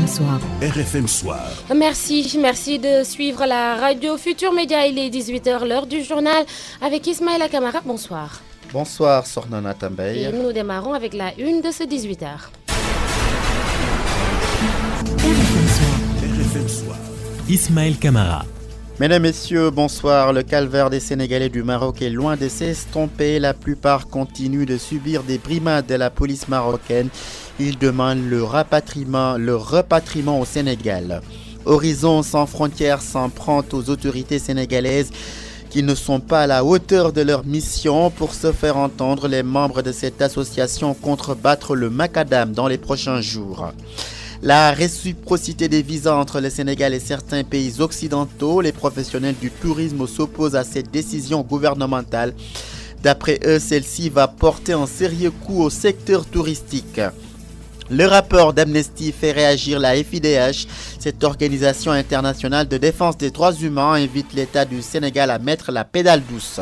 Soir. RFM Soir. Merci de suivre la radio Futur Média. Il est 18h, l'heure du journal avec Ismaël Kamara. Bonsoir. Bonsoir, Sornana Tambay. Et nous démarrons avec la une de ce 18h. RFM Soir. Ismaël Kamara. Mesdames, Messieurs, bonsoir. Le calvaire des Sénégalais du Maroc est loin de s'estomper. La plupart continuent de subir des brimades de la police marocaine. Ils demandent le rapatriement au Sénégal. Horizon sans frontières s'en prend aux autorités sénégalaises qui ne sont pas à la hauteur de leur mission. Pour se faire entendre, les membres de cette association comptent battre le macadam dans les prochains jours. La réciprocité des visas entre le Sénégal et certains pays occidentaux, les professionnels du tourisme s'opposent à cette décision gouvernementale. D'après eux, celle-ci va porter un sérieux coup au secteur touristique. Le rapport d'Amnesty fait réagir la FIDH. Cette organisation internationale de défense des droits humains invite l'État du Sénégal à mettre la pédale douce.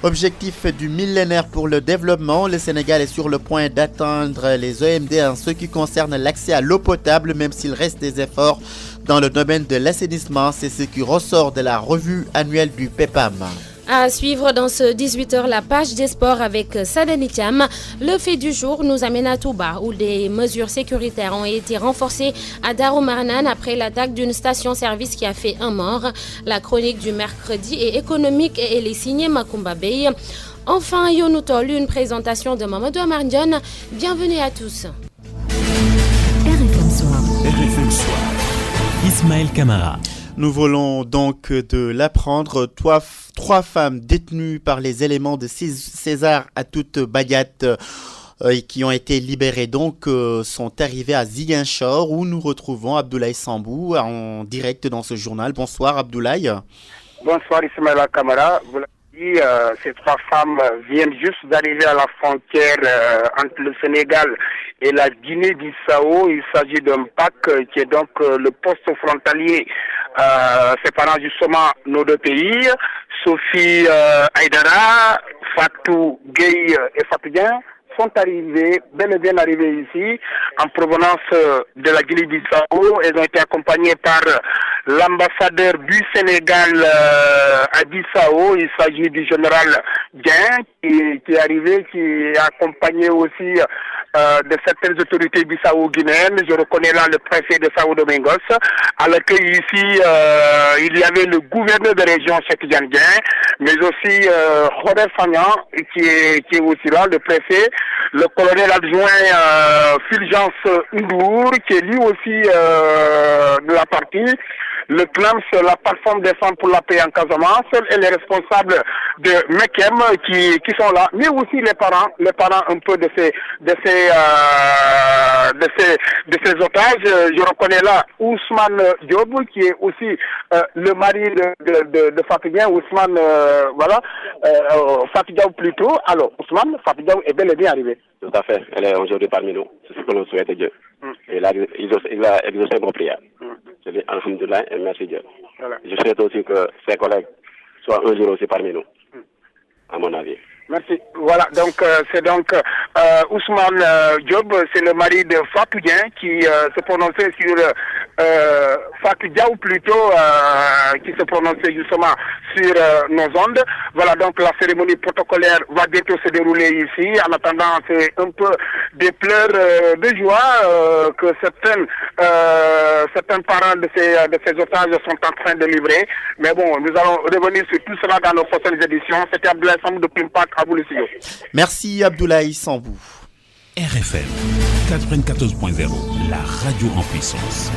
Objectif du millénaire pour le développement, le Sénégal est sur le point d'atteindre les OMD en ce qui concerne l'accès à l'eau potable, même s'il reste des efforts dans le domaine de l'assainissement. C'est ce qui ressort de la revue annuelle du PEPAM. À suivre dans ce 18h, la page des sports avec Sadani Thiam. Le fait du jour nous amène à Touba, où des mesures sécuritaires ont été renforcées à Darumarnan après l'attaque d'une station-service qui a fait un mort. La chronique du mercredi est économique et elle est signée Makumba Bey. Enfin, Yonutol, une présentation de Mamadou Amardion. Bienvenue à tous. RFM Soir. RFM Soir. Ismaël Kamara. Nous voulons donc de l'apprendre. Trois femmes détenues par les éléments de César à toute Bayat qui ont été libérées sont arrivées à Ziguinchor où nous retrouvons Abdoulaye Sambou en direct dans ce journal. Bonsoir Abdoulaye. Bonsoir Ismaël Kamara. Vous l'avez dit, ces trois femmes viennent juste d'arriver à la frontière entre le Sénégal et la Guinée-Bissau. Il s'agit d'un PAC qui est donc le poste frontalier séparant justement nos deux pays. Sophie Aïdara, Fatou Gueye et Fatou Dieng sont arrivés, bel et bien arrivés ici, en provenance de la Guinée-Bissau. Elles ont été accompagnées par l'ambassadeur du Sénégal à Bissau. Il s'agit du général Dieng qui est arrivé, qui est accompagné aussi de certaines autorités bissau-guinéennes. Je reconnais là le préfet de Sao Domingos. À l'accueil ici, il y avait le gouverneur de région, Cheikh Dieng, mais aussi Robert Fagnan, qui est aussi là, le préfet, le colonel adjoint Fulgence Ndour, qui est lui aussi de la partie, le CLAMS, la plateforme des femmes pour la paix en Casamance, et les responsables de MEKEM qui sont là, mais aussi les parents un peu de ces otages. Je reconnais là Ousmane Diop, qui est aussi le mari de Fatou Dieng. Ousmane, Fatou Diaw plutôt. Alors, Ousmane, Fatou Diaw est bel et bien arrivé. Tout à fait. Elle est aujourd'hui parmi nous. C'est ce que l'on souhaite Dieu. Et là, il a exaucé nos prières. Je dis Alhamdulillah et merci Dieu. Voilà. Je souhaite aussi que ses collègues soient un jour aussi parmi nous, à mon avis. Merci. Voilà, donc c'est donc Ousmane Diop, c'est le mari de Fatou Dieng qui se prononçait sur Fatou Diaw plutôt, qui se prononçait justement sur nos ondes. Voilà, donc la cérémonie protocolaire va bientôt se dérouler ici. En attendant, c'est un peu des pleurs de joie que certains parents de ces otages sont en train de livrer. Mais bon, nous allons revenir sur tout cela dans nos prochaines éditions. C'était Abdoulaye Sambou de Pimpak. Merci Abdoulaye Sambou. RFM 94.0, la radio en puissance.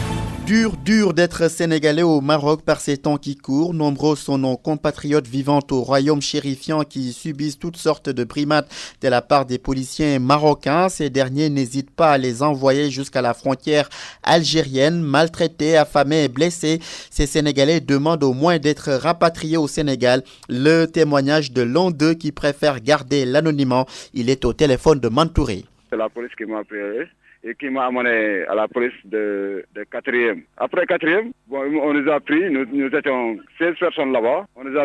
Dur d'être sénégalais au Maroc par ces temps qui courent. Nombreux sont nos compatriotes vivant au royaume chérifiant qui subissent toutes sortes de brimades de la part des policiers marocains. Ces derniers n'hésitent pas à les envoyer jusqu'à la frontière algérienne. Maltraités, affamés et blessés, ces Sénégalais demandent au moins d'être rapatriés au Sénégal. Le témoignage de l'un d'eux qui préfère garder l'anonymat. Il est au téléphone de Mantouré. C'est la police qui m'a appelé. et qui m'a amené à la police de 4e. Après 4e, bon, on nous a pris, nous étions 16 personnes là-bas. On nous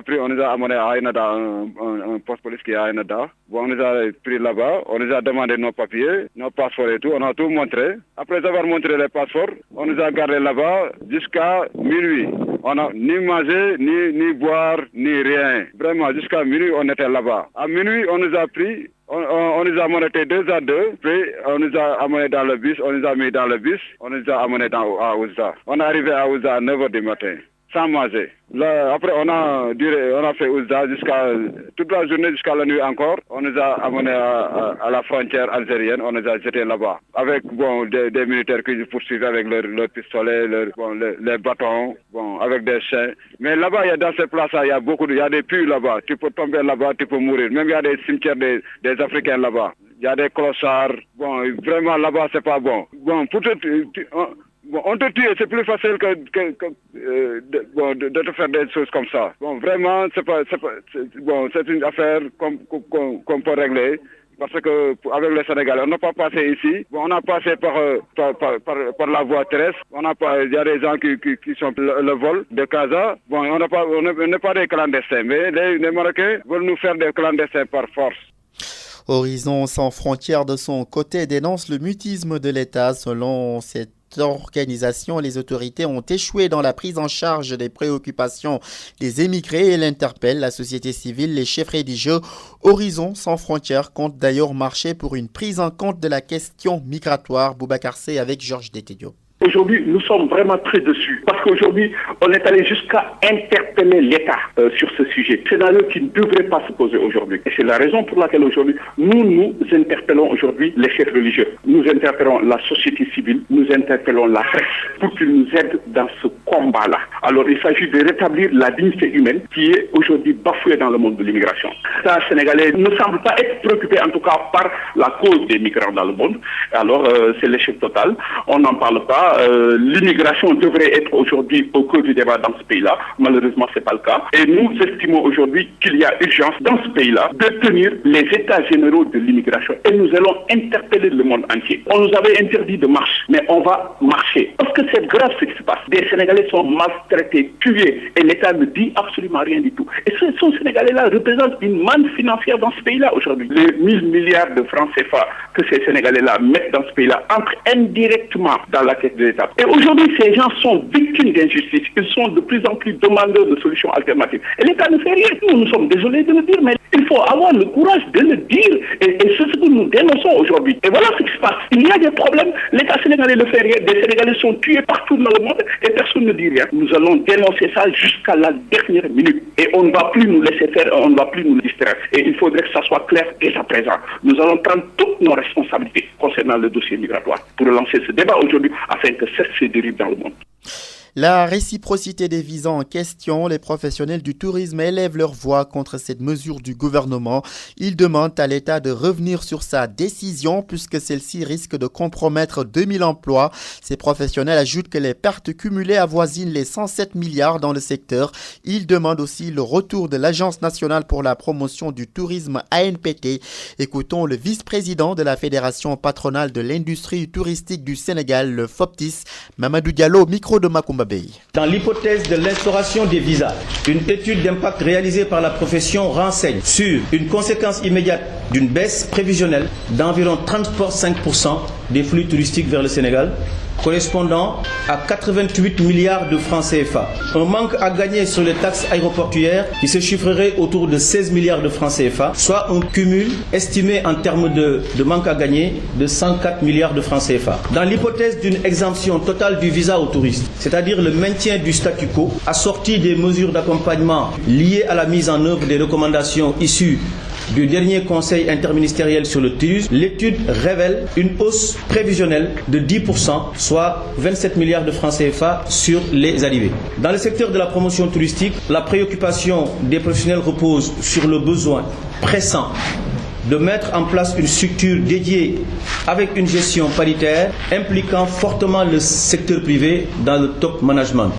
a amené à Aïnada, un poste police qui est à Aïnada. Bon, on nous a pris là-bas, on nous a demandé nos papiers, nos passeports et tout, on a tout montré. Après avoir montré les passeports, on nous a gardés là-bas jusqu'à minuit. On n'a ni mangé, ni boire, ni rien. Vraiment, jusqu'à minuit, on était là-bas. À minuit, on nous a pris, on nous a monté 2 à 2, puis on nous a amenés dans le bus, on nous a mis dans le bus, on nous a amenés à Ouzda. On est arrivé à Ouzda à 9h du matin, sans manger. Là, après, on a fait Ouzda jusqu'à toute la journée, jusqu'à la nuit encore. On nous a amenés à la frontière algérienne, on nous a jetés là-bas. Avec des militaires qui nous poursuivaient avec leurs pistolets, les bâtons, avec des chiens. Mais là-bas, dans ces places-là, il y a des puits là-bas. Tu peux tomber là-bas, tu peux mourir. Même il y a des cimetières des Africains là-bas. Il y a des clochards. Vraiment, là-bas, c'est pas bon. On te tue, c'est plus facile que de te faire des choses comme ça. Vraiment, c'est une affaire qu'on peut régler. Parce que avec les Sénégalais, on n'a pas passé ici. On a passé par la voie terrestre. Il y a des gens qui sont le vol de Casa. On n'est pas des clandestins, mais les Marocains veulent nous faire des clandestins par force. Horizon sans frontières de son côté dénonce le mutisme de l'État. Selon cette organisation, les autorités ont échoué dans la prise en charge des préoccupations des émigrés et l'interpelle la société civile, les chefs religieux. Horizon sans frontières compte d'ailleurs marcher pour une prise en compte de la question migratoire. Boubacar Sey avec Georges Detedio. Aujourd'hui, nous sommes vraiment très dessus parce qu'aujourd'hui, on est allé jusqu'à interpeller l'État sur ce sujet. C'est un scénario qui ne devrait pas se poser aujourd'hui. Et c'est la raison pour laquelle aujourd'hui, nous interpellons aujourd'hui les chefs religieux. Nous interpellons la société civile, nous interpellons la presse pour qu'ils nous aident dans ce combat-là. Alors, il s'agit de rétablir la dignité humaine qui est aujourd'hui bafouée dans le monde de l'immigration. L'État sénégalais ne semble pas être préoccupé, en tout cas, par la cause des migrants dans le monde. Alors, c'est l'échec total. On n'en parle pas. L'immigration devrait être aujourd'hui au cœur du débat dans ce pays-là. Malheureusement, ce n'est pas le cas. Et nous estimons aujourd'hui qu'il y a urgence dans ce pays-là de tenir les états généraux de l'immigration. Et nous allons interpeller le monde entier. On nous avait interdit de marche, mais on va marcher. Parce que c'est grave ce qui se passe. Des Sénégalais sont maltraités, tués, et l'État ne dit absolument rien du tout. Et ces Sénégalais-là représentent une manne financière dans ce pays-là aujourd'hui. Les 1000 milliards de francs CFA que ces Sénégalais-là mettent dans ce pays-là entrent indirectement dans la caisse de l'État. Et aujourd'hui, ces gens sont victimes d'injustice. Ils sont de plus en plus demandeurs de solutions alternatives. Et l'État ne fait rien. Nous sommes désolés de le dire, mais il faut avoir le courage de le dire. Et c'est ce que nous dénonçons aujourd'hui. Et voilà ce qui se passe. Il y a des problèmes. L'État sénégalais ne fait rien. Des Sénégalais sont tués partout dans le monde et personne ne dit rien. Nous allons dénoncer ça jusqu'à la dernière minute. Et on ne va plus nous laisser faire, on ne va plus nous distraire. Et il faudrait que ça soit clair dès à présent. Nous allons prendre toutes nos responsabilités concernant le dossier migratoire pour lancer ce débat aujourd'hui afin que cesse ces dérives dans le monde. La réciprocité des visas en question, les professionnels du tourisme élèvent leur voix contre cette mesure du gouvernement. Ils demandent à l'État de revenir sur sa décision puisque celle-ci risque de compromettre 2000 emplois. Ces professionnels ajoutent que les pertes cumulées avoisinent les 107 milliards dans le secteur. Ils demandent aussi le retour de l'Agence nationale pour la promotion du tourisme ANPT. Écoutons le vice-président de la Fédération patronale de l'industrie touristique du Sénégal, le FOPTIS, Mamadou Diallo, micro de Makumba. Dans l'hypothèse de l'instauration des visas, une étude d'impact réalisée par la profession renseigne sur une conséquence immédiate d'une baisse prévisionnelle d'environ 35% des flux touristiques vers le Sénégal, correspondant à 88 milliards de francs CFA. Un manque à gagner sur les taxes aéroportuaires qui se chiffrerait autour de 16 milliards de francs CFA, soit un cumul estimé en termes de manque à gagner de 104 milliards de francs CFA. Dans l'hypothèse d'une exemption totale du visa aux touristes, c'est-à-dire le maintien du statu quo, assorti des mesures d'accompagnement liées à la mise en œuvre des recommandations issues du dernier conseil interministériel sur le tourisme, l'étude révèle une hausse prévisionnelle de 10%, soit 27 milliards de francs CFA sur les arrivées. Dans le secteur de la promotion touristique, la préoccupation des professionnels repose sur le besoin pressant de mettre en place une structure dédiée avec une gestion paritaire impliquant fortement le secteur privé dans le top management.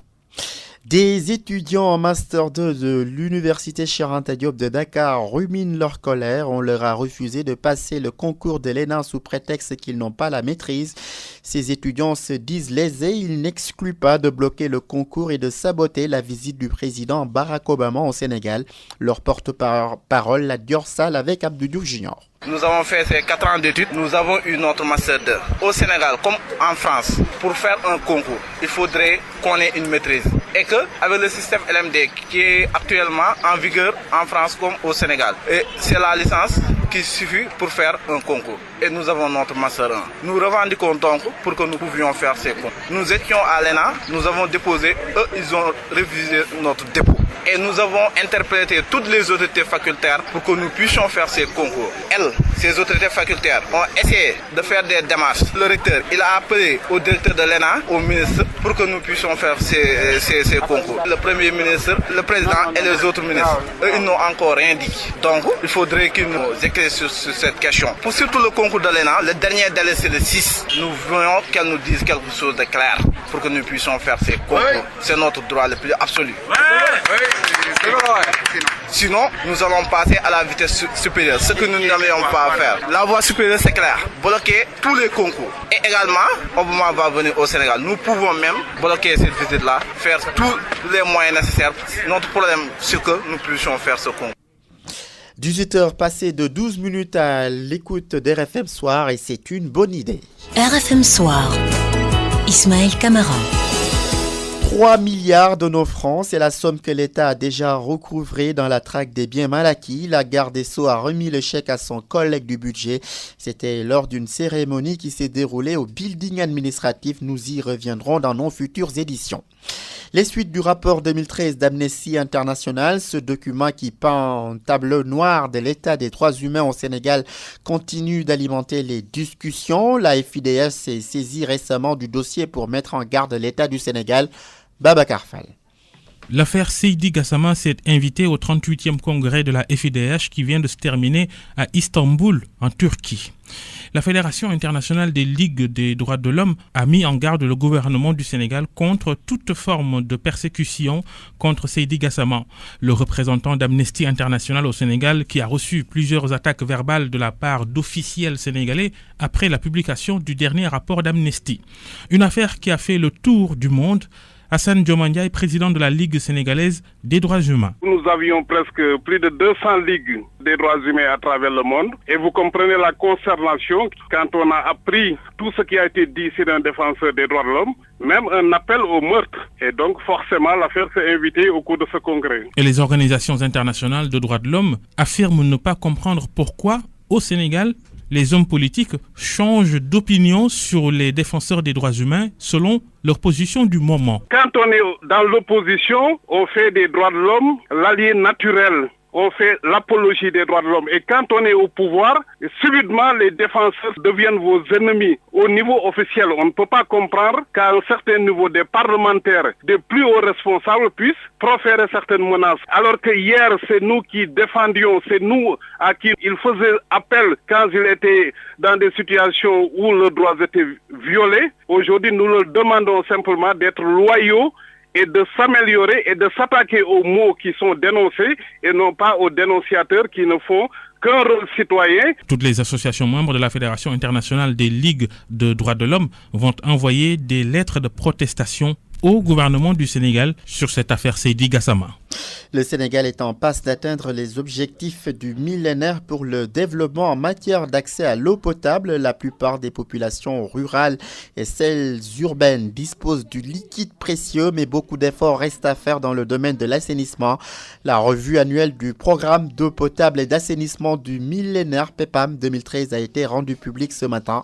Des étudiants en Master 2 de l'Université Cheikh Anta Diop de Dakar ruminent leur colère. On leur a refusé de passer le concours de l'ENA sous prétexte qu'ils n'ont pas la maîtrise. Ces étudiants se disent lésés. Ils n'excluent pas de bloquer le concours et de saboter la visite du président Barack Obama au Sénégal. Leur porte-parole, la Dior Sall avec Abdou Diouf Junior. Nous avons fait ces 4 ans d'études, nous avons eu notre Master 2. Au Sénégal, comme en France, pour faire un concours, il faudrait qu'on ait une maîtrise. Et qu'avec le système LMD qui est actuellement en vigueur en France comme au Sénégal, et c'est la licence qui suffit pour faire un concours. Et nous avons notre Master 1. Nous revendiquons donc pour que nous pouvions faire ces concours. Nous étions à l'ENA, nous avons déposé, eux ils ont refusé notre dépôt. Et nous avons interprété toutes les autorités facultaires pour que nous puissions faire ces concours. Elles, ces autorités facultaires, ont essayé de faire des démarches. Le recteur, il a appelé au directeur de l'ENA, au ministre, pour que nous puissions faire ces concours. Le premier ministre, le président et les autres ministres, eux, ils n'ont encore rien dit. Donc, il faudrait qu'ils nous éclairent sur cette question. Pour surtout le concours de l'ENA, le dernier délai, c'est le 6. Nous voulons qu'elle nous dise quelque chose de clair pour que nous puissions faire ces concours. C'est notre droit le plus absolu. Sinon, nous allons passer à la vitesse supérieure, ce que nous n'aimions pas faire. La voie supérieure, c'est clair, bloquer tous les concours. Et également, Obama va venir au Sénégal. Nous pouvons même bloquer cette visite-là, faire tous les moyens nécessaires. Notre problème, c'est que nous puissions faire ce concours. 18h passées de 12 minutes à l'écoute d'RFM Soir et c'est une bonne idée. RFM Soir, Ismaël Camara. 3 milliards de nos francs, c'est la somme que l'État a déjà recouvrée dans la traque des biens mal acquis. La garde des Sceaux a remis le chèque à son collègue du budget. C'était lors d'une cérémonie qui s'est déroulée au building administratif. Nous y reviendrons dans nos futures éditions. Les suites du rapport 2013 d'Amnesty International, ce document qui peint un tableau noir de l'état des droits humains au Sénégal, continue d'alimenter les discussions. La FIDH s'est saisie récemment du dossier pour mettre en garde l'État du Sénégal. Babacar Fall. L'affaire Seydi Gassama s'est invitée au 38e congrès de la FIDH qui vient de se terminer à Istanbul, en Turquie. La Fédération internationale des ligues des droits de l'homme a mis en garde le gouvernement du Sénégal contre toute forme de persécution contre Seydi Gassama, le représentant d'Amnesty International au Sénégal qui a reçu plusieurs attaques verbales de la part d'officiels sénégalais après la publication du dernier rapport d'Amnesty. Une affaire qui a fait le tour du monde. Hassan Diomandiaï, président de la Ligue sénégalaise des droits humains. Nous avions presque plus de 200 ligues des droits humains à travers le monde. Et vous comprenez la consternation quand on a appris tout ce qui a été dit sur un défenseur des droits de l'homme, même un appel au meurtre. Et donc forcément l'affaire s'est invitée au cours de ce congrès. Et les organisations internationales de droits de l'homme affirment ne pas comprendre pourquoi, au Sénégal, les hommes politiques changent d'opinion sur les défenseurs des droits humains selon leur position du moment. Quand on est dans l'opposition, on fait des droits de l'homme l'allié naturel. On fait l'apologie des droits de l'homme. Et quand on est au pouvoir, subitement les défenseurs deviennent vos ennemis. Au niveau officiel, on ne peut pas comprendre qu'à un certain niveau, des parlementaires, des plus hauts responsables puissent proférer certaines menaces. Alors que hier, c'est nous qui défendions, c'est nous à qui il faisait appel quand il était dans des situations où leurs droits étaient violés. Aujourd'hui, nous leur demandons simplement d'être loyaux et de s'améliorer et de s'attaquer aux mots qui sont dénoncés et non pas aux dénonciateurs qui ne font qu'un rôle citoyen. Toutes les associations membres de la Fédération internationale des ligues de droits de l'homme vont envoyer des lettres de protestation au gouvernement du Sénégal sur cette affaire Seydi Gassama. Le Sénégal est en passe d'atteindre les objectifs du millénaire pour le développement en matière d'accès à l'eau potable. La plupart des populations rurales et celles urbaines disposent du liquide précieux, mais beaucoup d'efforts restent à faire dans le domaine de l'assainissement. La revue annuelle du programme d'eau potable et d'assainissement du millénaire PEPAM 2013 a été rendue publique ce matin.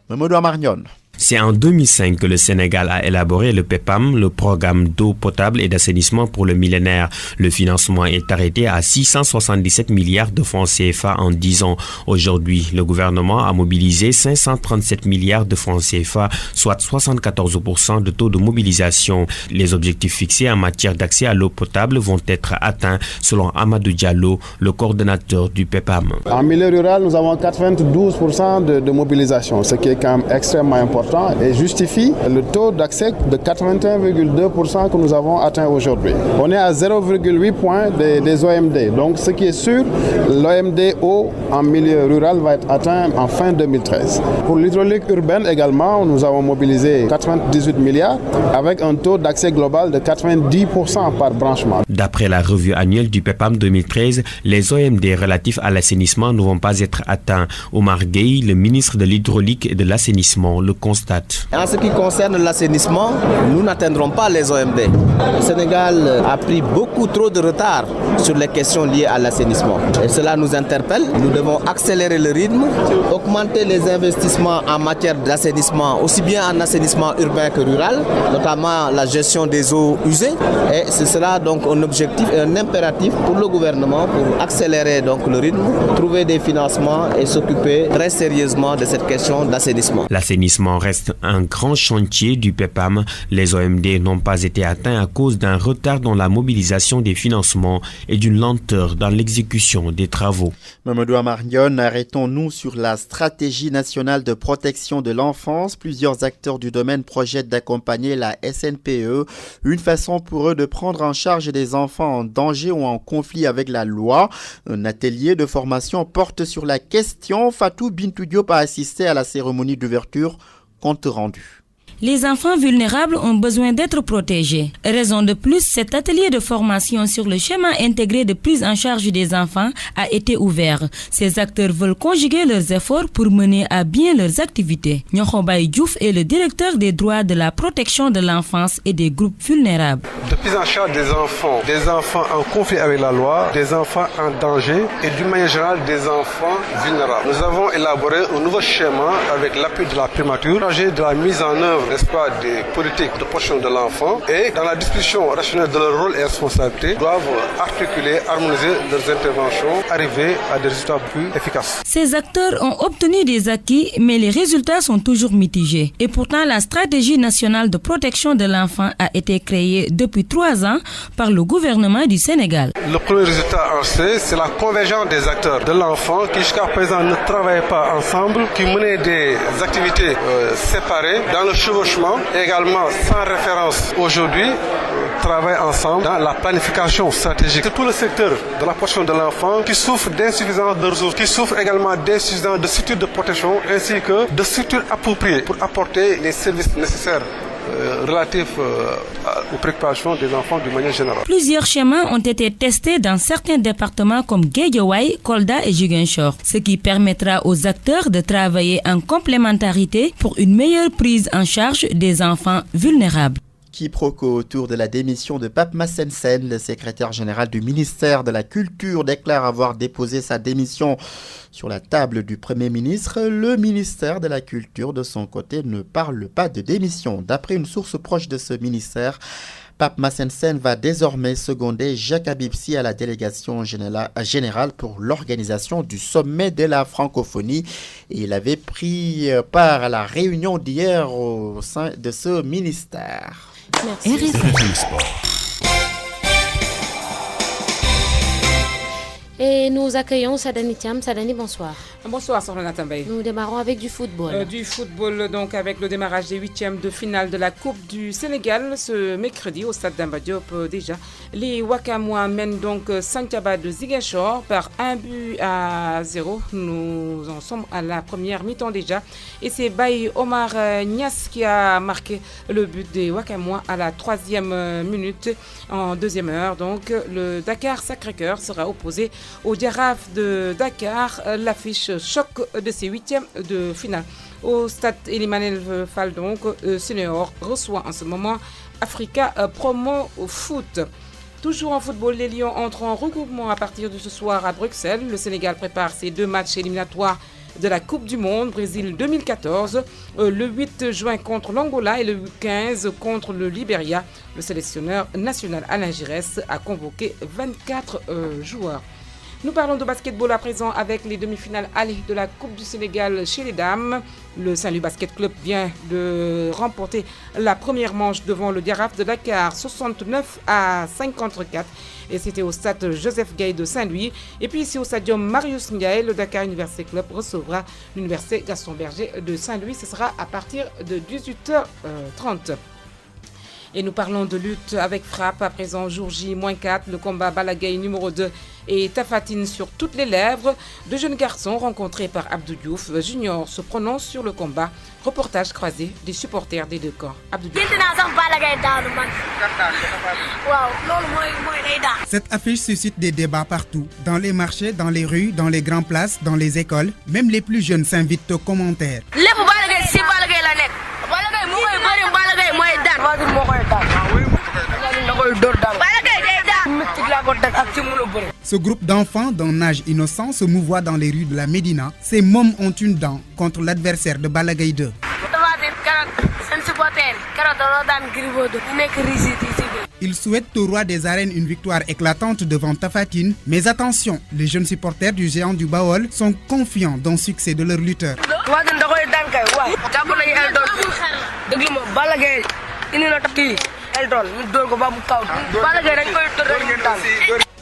Mamadou Amarnion. C'est en 2005 que le Sénégal a élaboré le PEPAM, le programme d'eau potable et d'assainissement pour le millénaire. Le financement est arrêté à 677 milliards de francs CFA en 10 ans. Aujourd'hui, le gouvernement a mobilisé 537 milliards de francs CFA, soit 74% de taux de mobilisation. Les objectifs fixés en matière d'accès à l'eau potable vont être atteints, selon Amadou Diallo, le coordonnateur du PEPAM. En milieu rural, nous avons 92% de mobilisation, ce qui est quand même extrêmement important. important et justifie le taux d'accès de 81,2% que nous avons atteint aujourd'hui. On est à 0,8 points des OMD. Donc ce qui est sûr, l'OMD haut en milieu rural va être atteint en fin 2013. Pour l'hydraulique urbaine également, nous avons mobilisé 98 milliards avec un taux d'accès global de 90% par branchement. D'après la revue annuelle du PEPAM 2013, les OMD relatifs à l'assainissement ne vont pas être atteints. Omar Gueye, le ministre de l'hydraulique et de l'assainissement, le constate. En ce qui concerne l'assainissement, nous n'atteindrons pas les OMD. Le Sénégal a pris beaucoup trop de retard sur les questions liées à l'assainissement. Et cela nous interpelle. Nous devons accélérer le rythme, augmenter les investissements en matière d'assainissement, aussi bien en assainissement urbain que rural, notamment la gestion des eaux usées. Et ce sera donc un objectif et un impératif pour le gouvernement pour accélérer donc le rythme, trouver des financements et s'occuper très sérieusement de cette question d'assainissement. L'assainissement reste un grand chantier du PEPAM. Les OMD n'ont pas été atteints à cause d'un retard dans la mobilisation des financements et d'une lenteur dans l'exécution des travaux. Mamadou Amarnion, arrêtons-nous sur la stratégie nationale de protection de l'enfance. Plusieurs acteurs du domaine projettent d'accompagner la SNPE, une façon pour eux de prendre en charge des enfants en danger ou en conflit avec la loi. Un atelier de formation porte sur la question. Fatou Bintou Diop a assisté à la cérémonie d'ouverture. Compte rendu. Les enfants vulnérables ont besoin d'être protégés. Raison de plus, cet atelier de formation sur le schéma intégré de prise en charge des enfants a été ouvert. Ces acteurs veulent conjuguer leurs efforts pour mener à bien leurs activités. Nyokhobaye Diouf est le directeur des droits de la protection de l'enfance et des groupes vulnérables. De prise en charge des enfants en conflit avec la loi, des enfants en danger et d'une manière générale des enfants vulnérables. Nous avons élaboré un nouveau schéma avec l'appui de la primature, chargé de la mise en œuvre, n'est-ce pas, des politiques de protection de l'enfant et dans la discussion rationnelle de leur rôle et responsabilité doivent articuler, harmoniser leurs interventions, arriver à des résultats plus efficaces. Ces acteurs ont obtenu des acquis, mais les résultats sont toujours mitigés. Et pourtant, la stratégie nationale de protection de l'enfant a été créée depuis 3 ans par le gouvernement du Sénégal. Le premier résultat en c'est la convergence des acteurs de l'enfant qui jusqu'à présent ne travaillaient pas ensemble, qui menaient des activités séparées dans le chevauchement, également sans référence aujourd'hui, travaillent ensemble dans la planification stratégique. C'est tout le secteur de la protection de l'enfant qui souffre d'insuffisance de ressources, qui souffre également d'insuffisance de structures de protection ainsi que de structures appropriées pour apporter les services nécessaires relatifs aux préoccupations des enfants d'une manière générale. Plusieurs schémas ont été testés dans certains départements comme Guédiawaye, Kolda et Ziguinchor, ce qui permettra aux acteurs de travailler en complémentarité pour une meilleure prise en charge des enfants vulnérables. Quiproquo autour de la démission de Pape Massensen, le secrétaire général du ministère de la Culture déclare avoir déposé sa démission sur la table du Premier ministre. Le ministère de la Culture, de son côté, ne parle pas de démission. D'après une source proche de ce ministère, Pape Massensen va désormais seconder Jacques Abibsi à la délégation générale pour l'organisation du sommet de la francophonie. Et il avait pris part à la réunion d'hier au sein de ce ministère. Merci. Et nous accueillons Sadani Thiam. Sadani, bonsoir. Bonsoir, Sorana Tambay. Nous démarrons avec du football. Du football, donc, avec le démarrage des 8e de finale de la Coupe du Sénégal ce mercredi au stade d'Amba Diop. Déjà, les Wakamois mènent donc Santhiaba de Ziguinchor par 1-0. Nous en sommes à la première mi-temps déjà. Et c'est Baye Omar Nias qui a marqué le but des Wakamois à la 3e minute. En deuxième heure, donc, le Dakar Sacré-Cœur sera opposé au Giraffe de Dakar, l'affiche choc de ces 8e de finale. Au stade Elimanel Fall, donc, Senior reçoit en ce moment Africa Promo Foot. Toujours en football, les Lions entrent en regroupement à partir de ce soir à Bruxelles. Le Sénégal prépare ses 2 matchs éliminatoires de la Coupe du Monde, Brésil 2014, le 8 juin contre l'Angola et le 15 contre le Libéria. Le sélectionneur national Alain Giresse a convoqué 24 joueurs. Nous parlons de basketball à présent avec les demi-finales aller de la Coupe du Sénégal chez les dames. Le Saint-Louis Basket Club vient de remporter la première manche devant le Diaraf de Dakar, 69-54. Et c'était au stade Joseph Gaye de Saint-Louis. Et puis ici au stadium Marius Ndiaye, le Dakar Université Club recevra l'Université Gaston Berger de Saint-Louis. Ce sera à partir de 18h30. Et nous parlons de lutte avec frappe. À présent, jour J-4, le combat Balagaï numéro 2 et Tafatine sur toutes les lèvres. Deux jeunes garçons rencontrés par Abdou Diouf Junior se prononcent sur le combat. Reportage croisé des supporters des deux camps. Abdou Diouf. Cette affiche suscite des débats partout. Dans les marchés, dans les rues, dans les grandes places, dans les écoles. Même les plus jeunes s'invitent aux commentaires. Ce groupe d'enfants d'un âge innocent se mouvoit dans les rues de la Médina. Ces mômes ont une dent contre l'adversaire de Balagaï 2. Ils souhaitent au roi des arènes une victoire éclatante devant Tafatine. Mais attention, les jeunes supporters du géant du Baol sont confiants dans le succès de leur lutteur.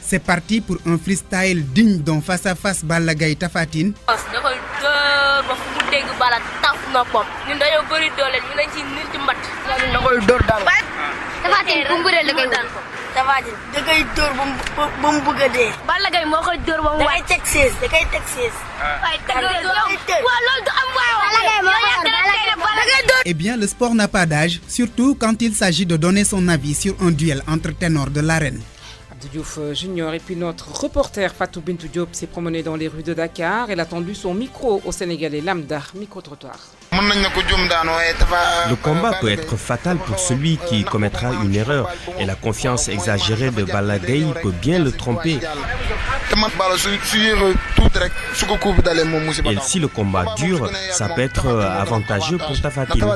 C'est parti pour un freestyle digne d'un face-à-face Balagaï Tafatine. Eh bien, le sport n'a pas d'âge, surtout quand il s'agit de donner son avis sur un duel entre ténors de l'arène. Abdou Diouf Junior et puis notre reporter Fatou Bintou Diop s'est promené dans les rues de Dakar. Elle a tendu son micro au Sénégalais lambda, micro-trottoir. Le combat peut être fatal pour celui qui commettra une erreur et la confiance exagérée de Balagaï peut bien le tromper. Et si le combat dure, ça peut être avantageux pour Tafatine.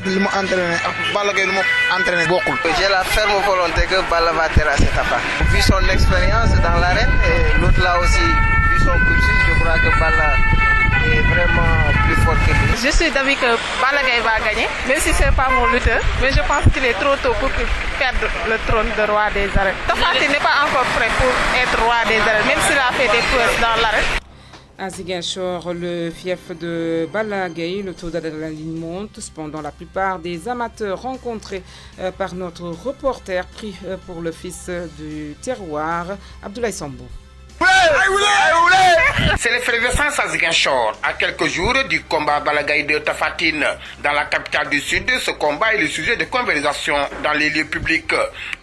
J'ai la ferme volonté que Bala va terrasser Tafa. Vu son expérience dans l'arène et l'autre là aussi, vu son cursus, je crois que Bala est vraiment plus fort que lui. Je suis d'avis que Balagaï va gagner, même si ce n'est pas mon lutteur. Mais je pense qu'il est trop tôt pour qu'il perde le trône de roi des arènes. Tafatine n'est pas encore prêt pour être roi des arènes, même s'il a fait des prouesses dans l'arène. À Ziguinchor, le fief de Balagaï, le taux d'adrénaline monte. Cependant, la plupart des amateurs rencontrés par notre reporter pris pour le fils du terroir, Abdoulaye Sambou. C'est l'effervescence à Ziguinchor, à quelques jours du combat Balagaï de Tafatine. Dans la capitale du Sud, ce combat est le sujet de conversation dans les lieux publics.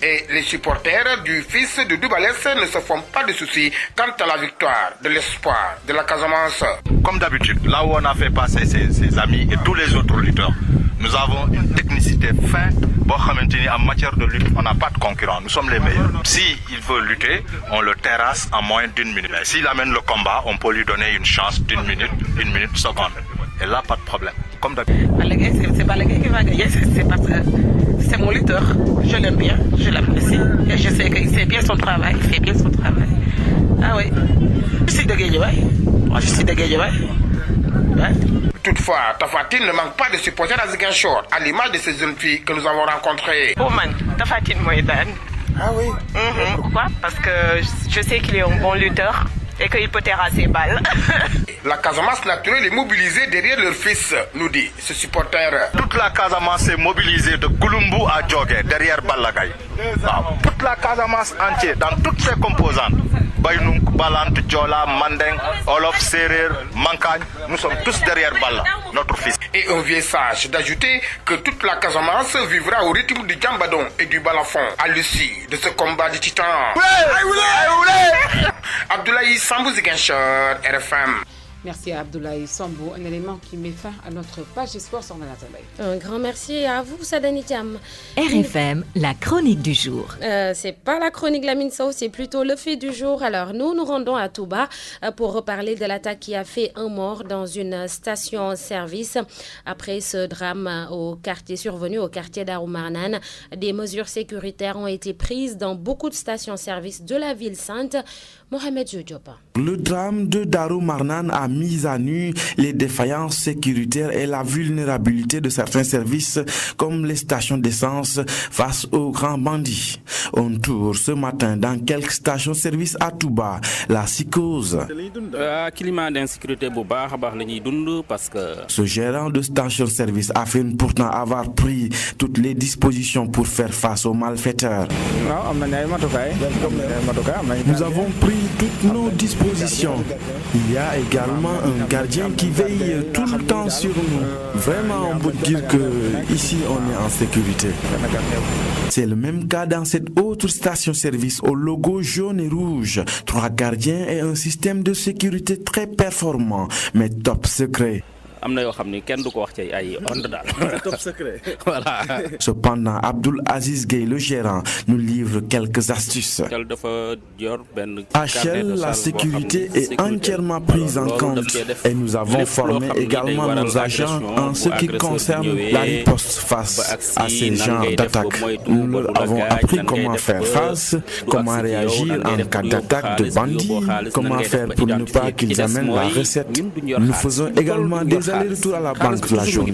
Et les supporters du fils de Doubalès ne se font pas de soucis quant à la victoire, de l'espoir, de la Casamance. Comme d'habitude, là où on a fait passer ses amis et tous les autres lutteurs, nous avons une technicité fin. En matière de lutte, on n'a pas de concurrent. Nous sommes les meilleurs. S'il veut lutter, on le terrasse en moins d'1 minute. S'il amène le combat, on peut lui donner une chance d'1 minute, 1 minute seconde. Et là, pas de problème. Comme d'habitude. C'est Balagaï qui va gagner. C'est parce que c'est mon lutteur. Je l'aime bien, je l'apprécie. Et je sais qu'il fait bien son travail. Il fait bien son travail. Ah oui. Je suis de Guédiawaye. Moi, je suis de Guédiawaye. Ouais. Toutefois, Tafatine ne manque pas de supporters à Ziguinchor, à l'image de ces jeunes filles que nous avons rencontrées. Oh man, Tafatine Moïdan. Ah oui. Pourquoi? Parce que je sais qu'il est un bon lutteur et qu'il peut terrasser balles. La Casamance naturelle est mobilisée derrière leur fils, nous dit ce supporter. Toute la Casamance est mobilisée de Goulumbu à Djogé, derrière Balagaï. Toute la Casamance entière, dans toutes ses composantes. Baynunk, Balant, Djola, Mandeng, Olof, Serer, Mankagne, nous sommes tous derrière Balla, notre fils. Et un vieux sage d'ajouter que toute la Casamance vivra au rythme du Djambadon et du Balafon à l'issue de ce combat de titans. Abdoulaye Sambou Ziguinchor, RFM. Merci à Abdoulaye Sambou, un élément qui met fin à notre page de sport sur Manatalaï. Un grand merci à vous, Sadani Thiam. RFM, la chronique du jour. C'est pas la chronique Lamine Sow, c'est plutôt le fait du jour. Alors, nous rendons à Touba pour reparler de l'attaque qui a fait un mort dans une station-service. Après ce drame survenu au quartier d'Aroumarnan, des mesures sécuritaires ont été prises dans beaucoup de stations-service de la ville sainte. Mohamed Jojopa. Le drame de Darou Marnane a mis à nu les défaillances sécuritaires et la vulnérabilité de certains services comme les stations d'essence face aux grands bandits. On tourne ce matin dans quelques stations-service à Touba, la psychose. Climat d'insécurité parce que ce gérant de station-service affirme pourtant avoir pris toutes les dispositions pour faire face aux malfaiteurs. Nous avons pris toutes nos dispositions. Il y a également un gardien qui veille tout le temps sur nous. Vraiment, on peut dire que ici on est en sécurité. C'est le même cas dans cette autre station-service au logo jaune et rouge. 3 gardiens et un système de sécurité très performant, mais top secret. Top secret. Voilà. Cependant, Abdul Aziz Gueye, le gérant, nous livre quelques astuces. HL, la sécurité est entièrement prise en compte et nous avons formé également nos agents en ce qui concerne la riposte face à ces genres d'attaques. Nous leur avons appris comment faire face, comment réagir en cas d'attaque de bandits, comment faire pour ne pas qu'ils amènent la recette. Nous faisons également des allers-retours à la banque la journée.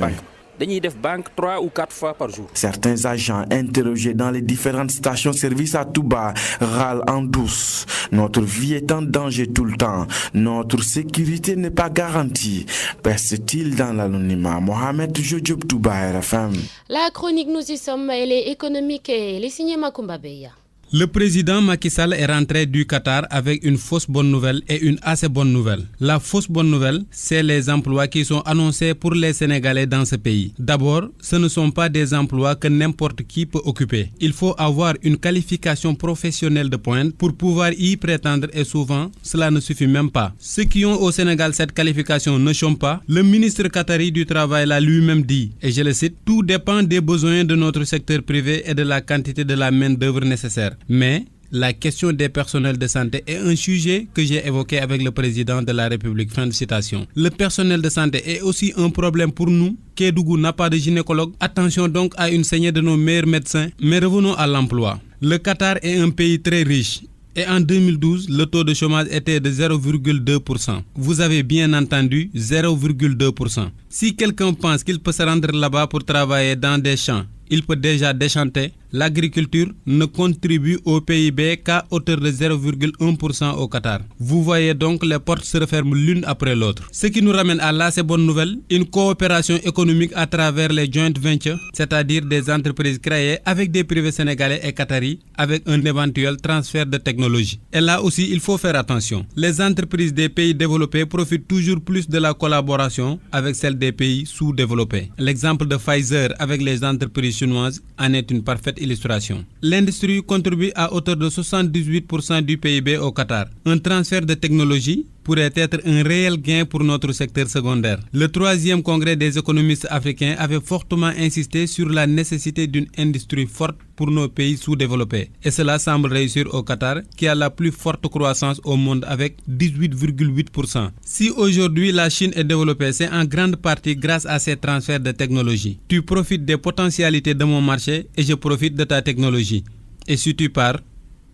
Banque 3 ou 4 fois par jour. Certains agents interrogés dans les différentes stations-service à Touba râlent en douce. Notre vie est en danger tout le temps. Notre sécurité n'est pas garantie. Persiste-t-il dans l'anonymat? Mohamed Jojob, Touba, RFM. La chronique, nous y sommes, elle est économique et les signés Makumba Beya. Le président Macky Sall est rentré du Qatar avec une fausse bonne nouvelle et une assez bonne nouvelle. La fausse bonne nouvelle, c'est les emplois qui sont annoncés pour les Sénégalais dans ce pays. D'abord, ce ne sont pas des emplois que n'importe qui peut occuper. Il faut avoir une qualification professionnelle de pointe pour pouvoir y prétendre et souvent, cela ne suffit même pas. Ceux qui ont au Sénégal cette qualification ne chôment pas. Le ministre qatari du Travail l'a lui-même dit, et je le cite, « Tout dépend des besoins de notre secteur privé et de la quantité de la main-d'œuvre nécessaire. » Mais la question des personnels de santé est un sujet que j'ai évoqué avec le président de la République. Fin de citation. Le personnel de santé est aussi un problème pour nous. Kédougou n'a pas de gynécologue. Attention donc à une saignée de nos meilleurs médecins. Mais revenons à l'emploi. Le Qatar est un pays très riche. Et en 2012, le taux de chômage était de 0,2%. Vous avez bien entendu, 0,2%. Si quelqu'un pense qu'il peut se rendre là-bas pour travailler dans des champs, il peut déjà déchanter. L'agriculture ne contribue au PIB qu'à hauteur de 0,1% au Qatar. Vous voyez donc les portes se referment l'une après l'autre. Ce qui nous ramène à là, ces bonnes nouvelles, une coopération économique à travers les joint ventures, c'est-à-dire des entreprises créées avec des privés sénégalais et qataris, avec un éventuel transfert de technologie. Et là aussi, il faut faire attention. Les entreprises des pays développés profitent toujours plus de la collaboration avec celles des pays sous-développés. L'exemple de Pfizer avec les entreprises chinoises en est une parfaite illustration. L'industrie contribue à hauteur de 78% du PIB au Qatar. Un transfert de technologie pourrait être un réel gain pour notre secteur secondaire. Le 3e congrès des économistes africains avait fortement insisté sur la nécessité d'une industrie forte pour nos pays sous-développés. Et cela semble réussir au Qatar, qui a la plus forte croissance au monde avec 18,8%. Si aujourd'hui la Chine est développée, c'est en grande partie grâce à ces transferts de technologie. Tu profites des potentialités de mon marché et je profite de ta technologie. Et si tu pars,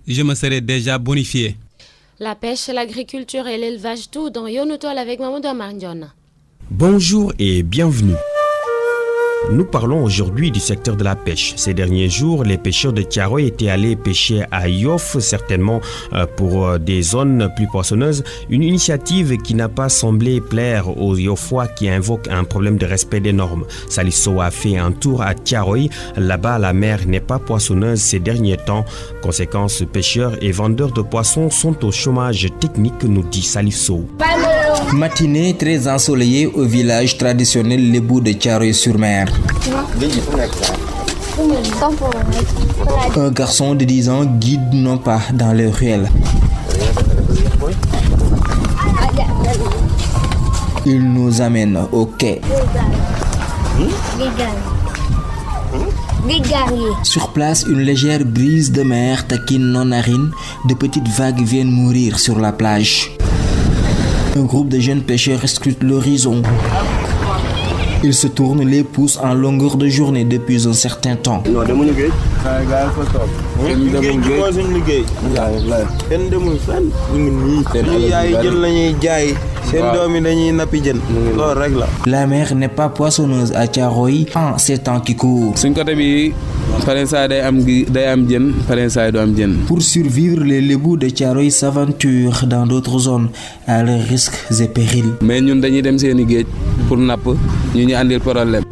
je me serai déjà bonifié. La pêche, l'agriculture et l'élevage, tout dans Yonutol avec Mamoudou Amardion. Bonjour et bienvenue. Nous parlons aujourd'hui du secteur de la pêche. Ces derniers jours, les pêcheurs de Thiaroye étaient allés pêcher à Yoff, certainement pour des zones plus poissonneuses. Une initiative qui n'a pas semblé plaire aux Yoffois qui invoquent un problème de respect des normes. Salif Sow a fait un tour à Thiaroye. Là-bas, la mer n'est pas poissonneuse ces derniers temps. Conséquence, pêcheurs et vendeurs de poissons sont au chômage technique, nous dit Salif Sow. Matinée très ensoleillée au village traditionnel Lebou de Thiaroye-sur-Mer. Un garçon de 10 ans guide nos pas dans les ruelles. Il nous amène au quai. Sur place, une légère brise de mer taquine nos narines. De petites vagues viennent mourir sur la plage. Un groupe de jeunes pêcheurs scrute l'horizon. Ils se tournent les pouces en longueur de journée depuis un certain temps. La mer n'est pas poissonneuse à Thiaroye en ces temps qui courent. Pour survivre, les lébous de Thiaroye s'aventurent dans d'autres zones à leurs risques et périls.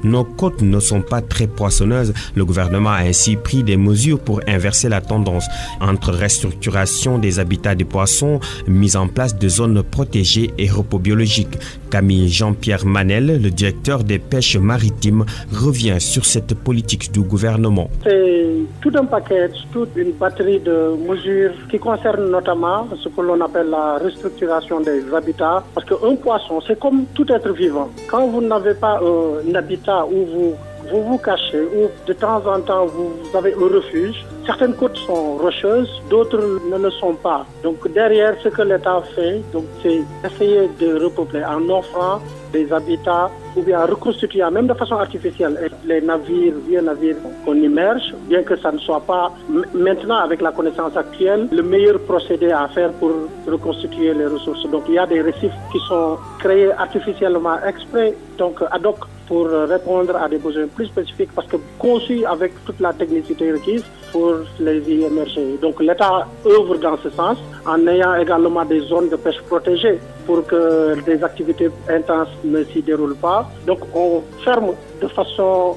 Nos côtes ne sont pas très poissonneuses. Le gouvernement a ainsi pris des mesures pour inverser la tendance entre restructuration des habitats des poissons, mise en place de zones protégées et repos biologique. Camille Jean-Pierre Manel, le directeur des pêches maritimes, revient sur cette politique du gouvernement. C'est tout un paquet, toute une batterie de mesures qui concernent notamment ce que l'on appelle la restructuration des habitats. Parce qu'un poisson, c'est comme tout être vivant. Quand vous n'avez pas un habitat où vous vous cachez, ou de temps en temps vous avez un refuge. Certaines côtes sont rocheuses, d'autres ne le sont pas. Donc derrière, ce que l'État fait, c'est essayer de repeupler en offrant des habitats ou bien reconstituer, même de façon artificielle, les vieux navires qu'on immerge, bien que ça ne soit pas maintenant, avec la connaissance actuelle, le meilleur procédé à faire pour reconstituer les ressources. Donc il y a des récifs qui sont créés artificiellement exprès, donc ad hoc, pour répondre à des besoins plus spécifiques, parce que conçus avec toute la technicité requise pour les y émerger. Donc l'État œuvre dans ce sens, en ayant également des zones de pêche protégées pour que des activités intenses ne s'y déroulent pas. Donc on ferme de façon,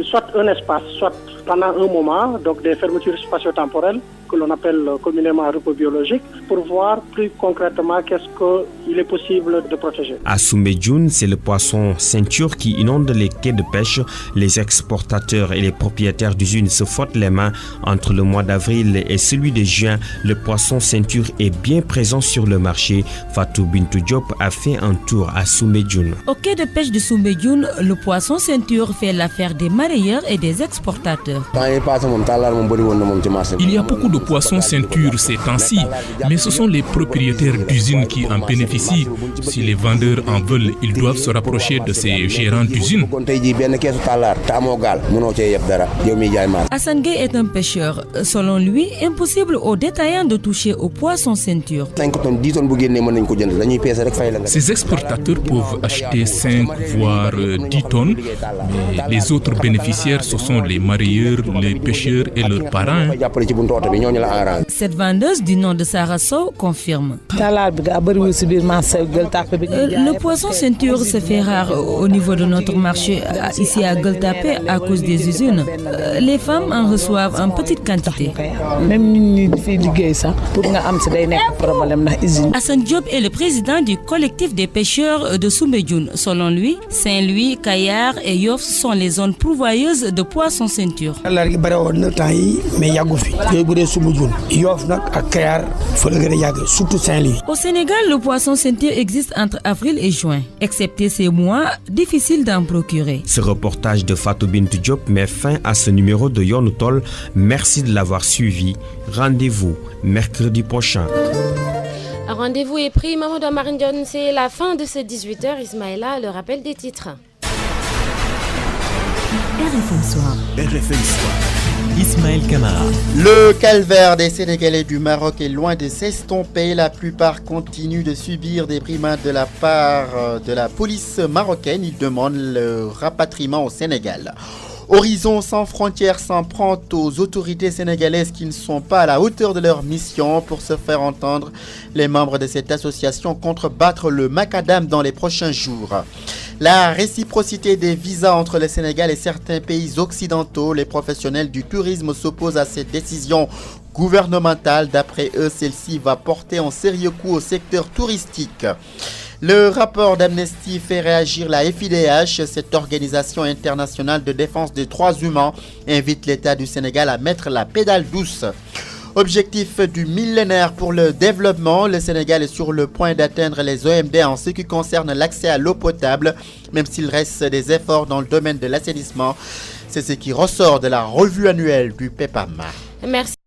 soit un espace, soit pendant un moment, donc des fermetures spatio-temporelles que l'on appelle communément repos biologique, pour voir plus concrètement qu'est-ce qu'il est possible de protéger. À Soumbédioune, c'est le poisson ceinture qui inonde les quais de pêche. Les exportateurs et les propriétaires d'usines se frottent les mains. Entre le mois d'avril et celui de juin, le poisson ceinture est bien présent sur le marché. Fatou Bintou Diop a fait un tour à Soumbédioune. Au quai de pêche de Soumbédioune, le poisson ceinture fait l'affaire des mareyeurs et des exportateurs. Il y a beaucoup de poissons ceinture ces temps-ci, mais ce sont les propriétaires d'usines qui en bénéficient. Si les vendeurs en veulent, ils doivent se rapprocher de ces gérants d'usines. Hassan Gueye est un pêcheur. Selon lui, impossible aux détaillants de toucher aux poissons ceinture. Ces exportateurs peuvent acheter 5 voire 10 tonnes, mais les autres bénéficiaires, ce sont les mareyeurs, les pêcheurs et leurs parents. Cette vendeuse du nom de Sarah Sow confirme. Le poisson ceinture se fait rare au niveau de notre marché ici à Gueule Tapée à cause des usines. Les femmes en reçoivent en petite quantité. Hassan Diop est le président du collectif des pêcheurs de Soumbédioune. Selon lui, Saint-Louis, Kayar et Yoff sont les zones pourvoyeuses de poissons ceinture. Au Sénégal, le poisson ceinture existe entre avril et juin. Excepté ces mois, difficile d'en procurer. Ce reportage de Fatou Bintou Diop met fin à ce numéro de Yonutol. Merci de l'avoir suivi. Rendez-vous mercredi prochain. Rendez-vous est pris, Mamadou Marindion. C'est la fin de ce 18h. Ismaïla, le rappel des titres. RFM Soir. RFM Soir. Ismaël Kamara. Le calvaire des Sénégalais du Maroc est loin de s'estomper. La plupart continuent de subir des brimades de la part de la police marocaine. Ils demandent le rapatriement au Sénégal. Horizon sans frontières s'en prend aux autorités sénégalaises qui ne sont pas à la hauteur de leur mission. Pour se faire entendre, les membres de cette association comptent battre le macadam dans les prochains jours. La réciprocité des visas entre le Sénégal et certains pays occidentaux, les professionnels du tourisme s'opposent à cette décision gouvernementale. D'après eux, celle-ci va porter un sérieux coup au secteur touristique. Le rapport d'Amnesty fait réagir la FIDH. Cette organisation internationale de défense des droits humains invite l'État du Sénégal à mettre la pédale douce. Objectif du millénaire pour le développement, le Sénégal est sur le point d'atteindre les OMD en ce qui concerne l'accès à l'eau potable, même s'il reste des efforts dans le domaine de l'assainissement. C'est ce qui ressort de la revue annuelle du PEPAM. Merci.